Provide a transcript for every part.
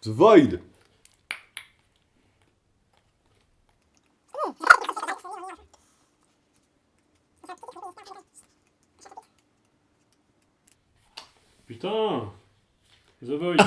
The Void. Putain, The Void.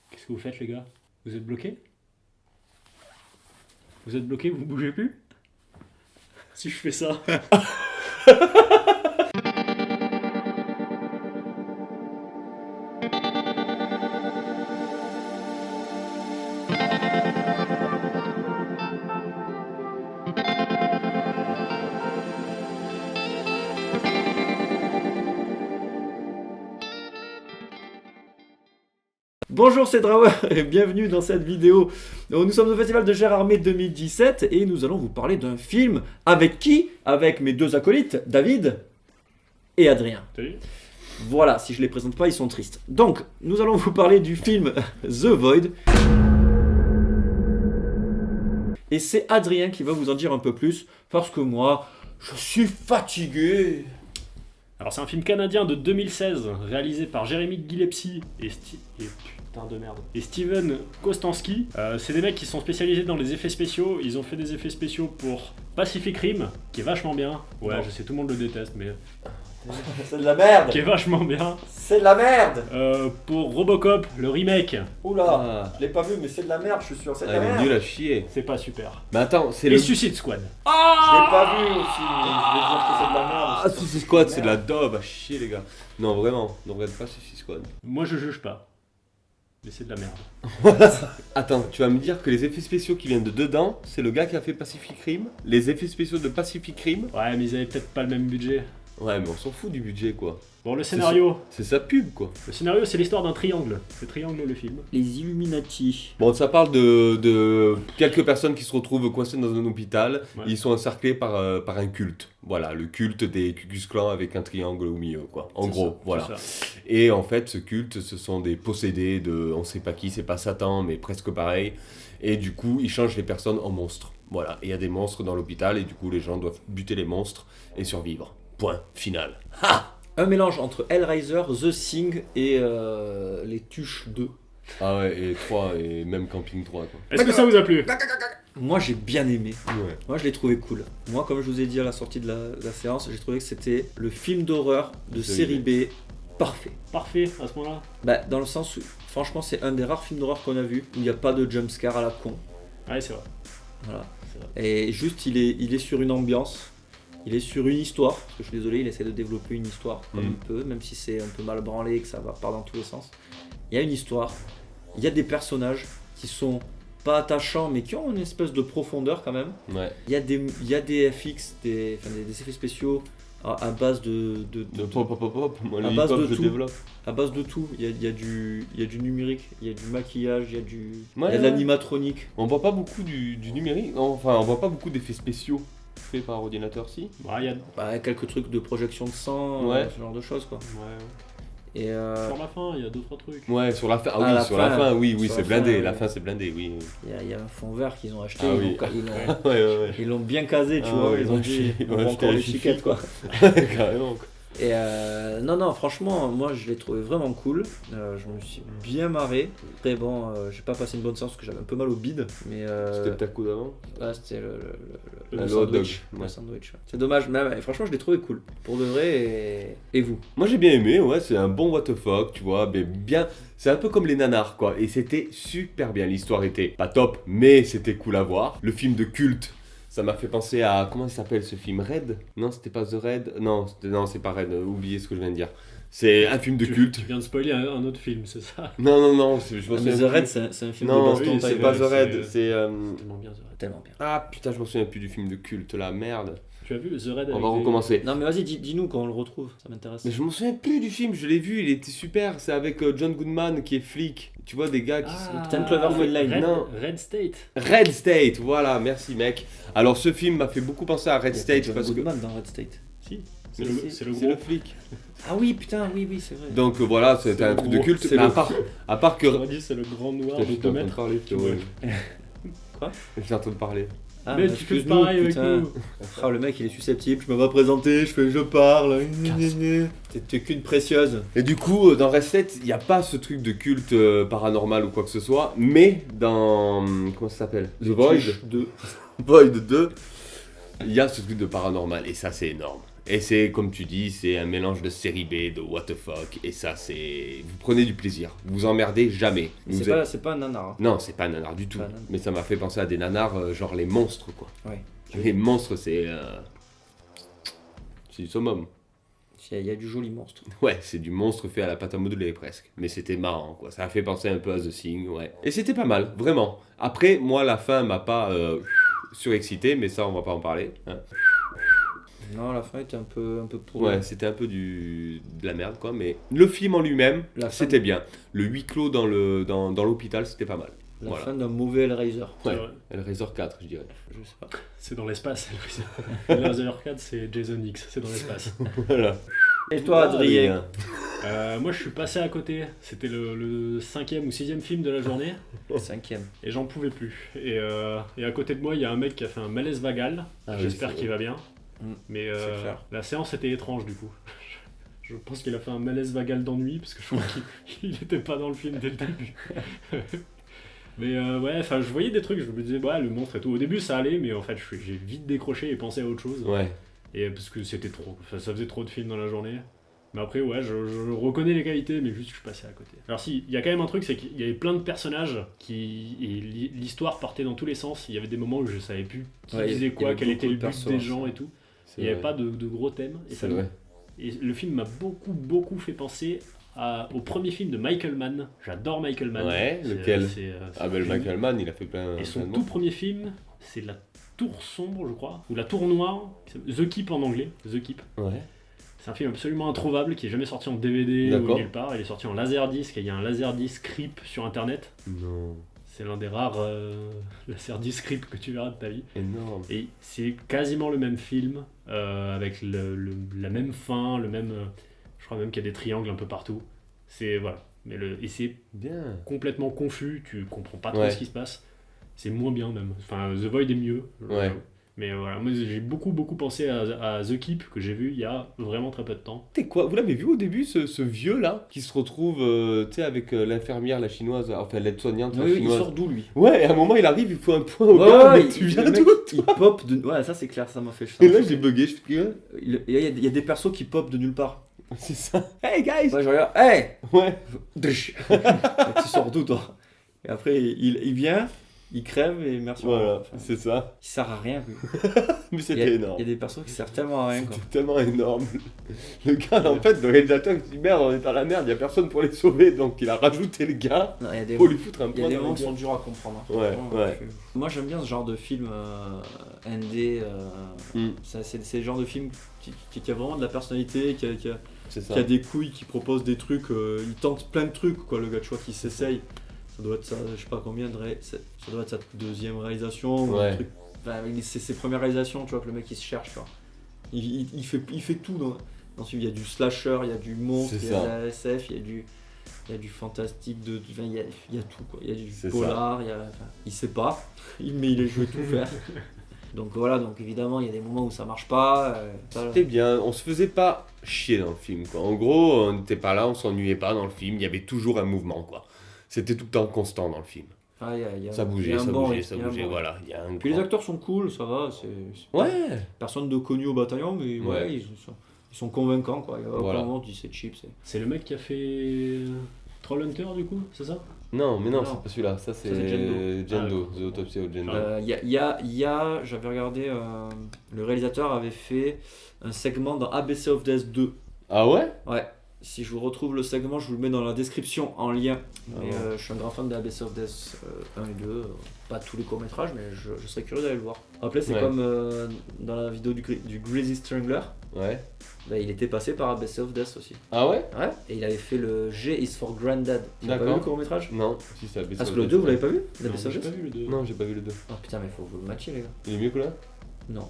Qu'est-ce que vous faites, les gars? Vous êtes bloqués? Vous êtes bloqués, vous bougez plus? Si je fais ça. Bonjour, c'est Drawer et bienvenue dans cette vidéo. Nous sommes au Festival de Gérardmer 2017 et nous allons vous parler d'un film avec qui? Avec mes deux acolytes, David et Adrien. Salut. Voilà, si je les présente pas, ils sont tristes. Donc, nous allons vous parler du film The Void. Et c'est Adrien qui va vous en dire un peu plus parce que moi, je suis fatigué. Alors c'est un film canadien de 2016 réalisé par Jérémy Gillespie et Steven Kostanski. C'est des mecs qui sont spécialisés dans les effets spéciaux. Ils ont fait des effets spéciaux pour Pacific Rim, qui est vachement bien. Ouais, Non. je sais, tout le monde le déteste, mais C'est de la merde. qui est vachement bien. C'est de la merde. Pour Robocop, le remake, Oula, Ah, je l'ai pas vu, mais c'est de la merde, je suis sûr. C'est de la elle est merde. nulle à chier. c'est pas super. Mais attends, c'est Et le... Suicide Squad. Je l'ai pas vu aussi, donc je vais dire que c'est de la merde. Ah, Suicide Squad, c'est de la daube à chier, les gars. Non, vraiment, ne regarde pas Suicide Squad. Moi je juge pas, mais c'est de la merde. Attends, tu vas me dire que les effets spéciaux qui viennent de dedans, c'est le gars qui a fait Pacific Rim? Les effets spéciaux de Pacific Rim? Ouais, mais ils avaient peut-être pas le même budget. Ouais, mais on s'en fout du budget, quoi. Bon, le scénario. C'est sa pub, quoi. Le scénario, c'est l'histoire d'un triangle. C'est Triangle le film. Les Illuminati. Bon, ça parle de quelques personnes qui se retrouvent coincées dans un hôpital. Ouais. Ils sont encerclés par un culte. Voilà, le culte des Ku Klux Klan avec un triangle au milieu, quoi. En C'est gros, ça, voilà. c'est ça. Et en fait, ce culte, ce sont des possédés de, on sait pas qui, c'est pas Satan, mais presque pareil. Et du coup, ils changent les personnes en monstres. Voilà, et il y a des monstres dans l'hôpital, et du coup, les gens doivent buter les monstres et survivre. Point final. Ha! Un mélange entre Hellraiser, The Thing et les Tuches 2. Ah ouais, et 3, et même Camping 3, quoi. Est-ce que ça vous a plu? Moi j'ai bien aimé. Ouais. Moi je l'ai trouvé cool. Moi, comme je vous ai dit à la sortie de la séance, j'ai trouvé que c'était le film d'horreur de série B parfait. Parfait à ce moment-là. Bah, dans le sens où, franchement, c'est un des rares films d'horreur qu'on a vu où il n'y a pas de jumpscare à la con. Ouais, c'est vrai. Voilà. C'est vrai. Et juste, il est sur une ambiance. Il est sur une histoire, parce que je suis désolé, il essaie de développer une histoire comme il peut, même si c'est un peu mal branlé et que ça va pas dans tous les sens. Il y a une histoire, il y a des personnages qui sont pas attachants, mais qui ont une espèce de profondeur quand même. Ouais. Il y a des FX, des effets spéciaux à base de Pop, moi, À le base hip-hop, de je tout. développe. à base de tout. Il y a du numérique, il y a du maquillage, il y a de Ouais. l'animatronique. On voit pas beaucoup du numérique, enfin, on voit pas beaucoup d'effets spéciaux faits par ordinateur, si. Ouais, il y a. Bah, quelques trucs de projection de sang, Ouais. ce genre de choses quoi. Ouais. Et Sur la fin, il y a 2-3 trucs. Ouais, sur la fin, Ah, la sur la fin. fin, oui, Sur c'est la blindé, fin, la ouais. fin c'est blindé, oui. il y a un fond vert qu'ils ont acheté, Ah ils oui. l'ont- Ouais. ils l'ont bien casé, tu Ah vois, ouais, ils ont ouais, dit ouais, on voit je encore les qualifie. chiquettes quoi. Carrément, quoi. Et non, franchement, moi je l'ai trouvé vraiment cool. Je me suis bien marré. Après, bon, j'ai pas passé une bonne séance parce que j'avais un peu mal au bide. Mais C'était le taco d'avant. c'était Le le hot dog, sandwich. Le ouais. sandwich. C'est dommage, mais franchement, je l'ai trouvé cool. Pour de vrai, et vous? Moi j'ai bien aimé, ouais, c'est un bon what the fuck, tu vois, mais bien, c'est un peu comme les nanars, quoi, et c'était super bien, l'histoire était pas top, mais c'était cool à voir. Le film de culte, ça m'a fait penser à, comment il s'appelle ce film, Red? Non, c'était pas The Red, non, c'est pas Red, oubliez ce que je viens de dire. C'est un film de culte. Tu viens de spoiler un autre film, c'est ça? Non, je me Ah, mais souviens The plus. Red, c'est un film de Non, baston. oui, c'est c'est pas vrai, The Red, c'est- c'est... Tellement bien, The Red. Tellement bien. Ah putain, je me souviens plus du film de culte, là, merde. Tu as vu The Red On avec va des- recommencer. Non, mais vas-y, dis-nous quand on le retrouve, ça m'intéresse. Mais je m'en souviens plus du film, je l'ai vu, il était super, c'est avec John Goodman qui est flic. Tu vois, des gars qui sont... Putain, Cloverfield Lane. Red, Non. Red State. Red State, voilà, merci mec. Alors ce film m'a fait beaucoup penser à Red Il y a State John parce que... Goodman dans Red State. Si. Mais C'est le c'est gros. le flic. Ah oui, putain, oui, c'est vrai. Donc voilà, c'était C'est un le truc de gros. culte, C'est mais le- à part que... On dit c'est le grand noir de 2 mètres. parler, Quoi? J'étais en train de parler. mais tu fais pareil avec nous. Ah, le mec il est susceptible, je me vais présenter, je parle. T'es qu'une précieuse. Et du coup, dans Reset, il n'y a pas ce truc de culte paranormal ou quoi que ce soit, mais dans. Comment ça s'appelle The Void 2. Void 2, il y a ce truc de paranormal, et ça, c'est énorme. Et c'est, comme tu dis, c'est un mélange de série B, de what the fuck, et ça, c'est. Vous prenez du plaisir, vous emmerdez jamais. C'est pas un nanar. Hein. Non, c'est pas un nanar du tout. Mais ça m'a fait penser à des nanars, genre les monstres, quoi. Ouais. Les monstres, c'est. C'est du summum. Il y a du joli monstre. Ouais, c'est du monstre fait à la pâte à modeler presque. Mais c'était marrant, quoi. Ça a fait penser un peu à The Thing, ouais. Et c'était pas mal, vraiment. Après, moi, la fin m'a pas surexcité, mais ça, on va pas en parler. Hein. Non, la fin était un peu pourrie. Ouais, c'était un peu de la merde, quoi. Mais le film en lui-même, c'était bien. Le huis clos dans l'hôpital, c'était pas mal. La fin d'un mauvais Hellraiser. Ouais, Hellraiser 4, je dirais. Je sais pas. C'est dans l'espace. Hellraiser 4, c'est Jason X, c'est dans l'espace. Voilà. Et toi, Adrien? Moi, je suis passé à côté. C'était le 5e ou 6e film de la journée. 5e. Et j'en pouvais plus. Et à côté de moi, il y a un mec qui a fait un malaise vagal. J'espère qu'il va bien. Mais la séance était étrange, du coup. Je pense qu'il a fait un malaise vagal d'ennui, parce que je crois qu'il n'était pas dans le film dès le début. Mais ouais, enfin, je voyais des trucs, je me disais, ouais, le monstre et tout. Au début, ça allait, mais en fait, j'ai vite décroché et pensé à autre chose. Ouais. Et parce que c'était trop, ça faisait trop de films dans la journée. Mais après, ouais, je reconnais les qualités, mais juste je suis passé à côté. Alors si, il y a quand même un truc, c'est qu'il y avait plein de personnages et l'histoire partait dans tous les sens. Il y avait des moments où je savais plus qui disait quoi, quel était le but des gens et tout. Il n'y avait pas de gros thèmes. Et le film m'a beaucoup fait penser au premier film de Michael Mann. J'adore Michael Mann. Ouais, lequel Michael Mann, il a fait plein. Et son tout premier film, c'est La Tour Sombre, je crois, ou La Tour Noire, The Keep en anglais, The Keep. Ouais. C'est un film absolument introuvable qui est jamais sorti en DVD ou nulle part. Il est sorti en laserdisc et il y a un laserdisc RIP sur internet. Non. C'est l'un des rares laserdisc RIP que tu verras de ta vie. Énorme. Et c'est quasiment le même film, avec la même fin, le même. Je crois même qu'il y a des triangles un peu partout. C'est voilà. Et c'est bien. Complètement confus, tu comprends pas trop ce qui se passe. C'est moins bien même. Enfin, The Void est mieux. Ouais. Mais voilà, moi j'ai beaucoup pensé à The Keep que j'ai vu il y a vraiment très peu de temps. T'es quoi? Vous l'avez vu au début, ce vieux là qui se retrouve avec l'infirmière, la chinoise, enfin l'aide-soignante. Oui, chinoise. il sort d'où lui? Ouais, à un moment il arrive, il faut un point au gars, mais tu viens d'où? Il pop de. Ouais, ça c'est clair, ça m'a fait chier. Et là j'ai bugué, je fais il y a des persos qui pop de nulle part. C'est ça. Hey guys! Ouais, je regarde. Hey! Ouais. Tu sors d'où toi? Et après il vient. Il crève et merci. Voilà, c'est ça. Il sert à rien. Mais c'était énorme. Il y a des persos qui servent tellement à rien. C'était tellement énorme. Le gars, en fait, le réalisateur, il se dit merde, on est dans la merde, il n'y a personne pour les sauver, donc il a rajouté le gars pour lui foutre un point. Il y a des moments qui sont durs à comprendre. Ouais. Moi j'aime bien ce genre de film indé. C'est le genre de film qui a vraiment de la personnalité, qui a des couilles, qui propose des trucs. Il tente plein de trucs, quoi, le gars, tu vois, qui s'essaye. Ça doit être ça, je sais pas combien ça doit être sa deuxième réalisation ou un truc. Enfin, c'est ses premières réalisations, tu vois, que le mec il se cherche, tu vois. Il fait tout dans ce film. Il y a du slasher, il y a du monstre, il y a de la SF, il y a du fantastique, il y a tout, quoi. Il y a du polar, il sait pas, mais il est joué tout faire. Donc voilà, donc évidemment il y a des moments où ça marche pas. C'était bien, on se faisait pas chier dans le film, quoi. En gros, on n'était pas là, on s'ennuyait pas dans le film, il y avait toujours un mouvement, quoi. C'était tout le temps constant dans le film. Ça bougeait, voilà. Puis les acteurs sont cool, ça va. Ouais. Personne de connu au bataillon, mais ouais, ils sont convaincants, quoi. Il y a aucun moment où tu dis c'est cheap. C'est le mec qui a fait Trollhunter, du coup, c'est ça? Non, mais non, c'est pas celui-là. Ça, c'est Jendo, The Autopsy of Jendo. J'avais regardé, le réalisateur avait fait un segment dans ABC of Death 2. Ah ouais? Ouais. Si je vous retrouve le segment, je vous le mets dans la description en lien. Je suis un grand fan de ABC of Death 1 et 2. Pas tous les courts-métrages, mais je serais curieux d'aller le voir. Après, c'est comme dans la vidéo du Greasy Strangler. Ouais. Bah, il était passé par ABC of Death aussi. Ah ouais? Ouais. Et il avait fait le G is for Granddad. Tu n'as pas vu le court-métrage? Non, si c'est ABC of Death. Parce que le 2, vous l'avez pas vu? Non, j'ai pas vu le 2. Non, j'ai pas vu le 2. Oh putain, mais faut vous le matcher, les gars. Il est mieux que là? Non.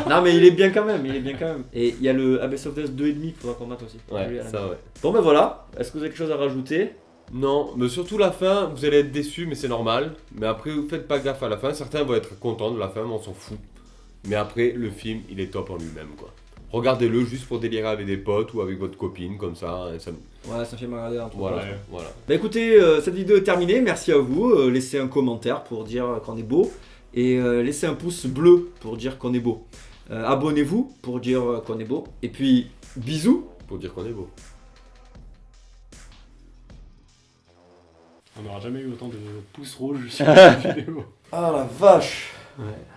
Non, mais il est bien quand même, Et il y a le ABC of Death 2,5 qu'il faudra qu'on mate aussi. Ouais, ça ouais. Bon ben voilà, est-ce que vous avez quelque chose à rajouter? Non, mais surtout la fin, vous allez être déçus, mais c'est normal. Mais après, vous faites pas gaffe à la fin. Certains vont être contents de la fin, mais on s'en fout. Mais après, le film, il est top en lui-même, quoi. Regardez-le juste pour délirer avec des potes ou avec votre copine, comme ça. Et ça... Ouais, c'est un film à regarder en tout cas. Voilà, Ouais. voilà. Bah écoutez, cette vidéo est terminée. Merci à vous. Laissez un commentaire pour dire qu'on est beau. Et laissez un pouce bleu pour dire qu'on est beau. Abonnez-vous pour dire qu'on est beau. Et puis, bisous. Pour dire qu'on est beau. On n'aura jamais eu autant de pouces rouges sur cette vidéo. Ah la vache.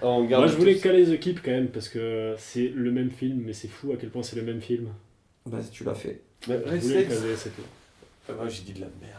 On garde Moi je voulais tous. caler The Keep quand même parce que c'est le même film, mais c'est fou à quel point c'est le même film. Bah tu l'as fait. Mais Je voulais le restez. caler, c'est tout. Moi j'ai dit de la merde.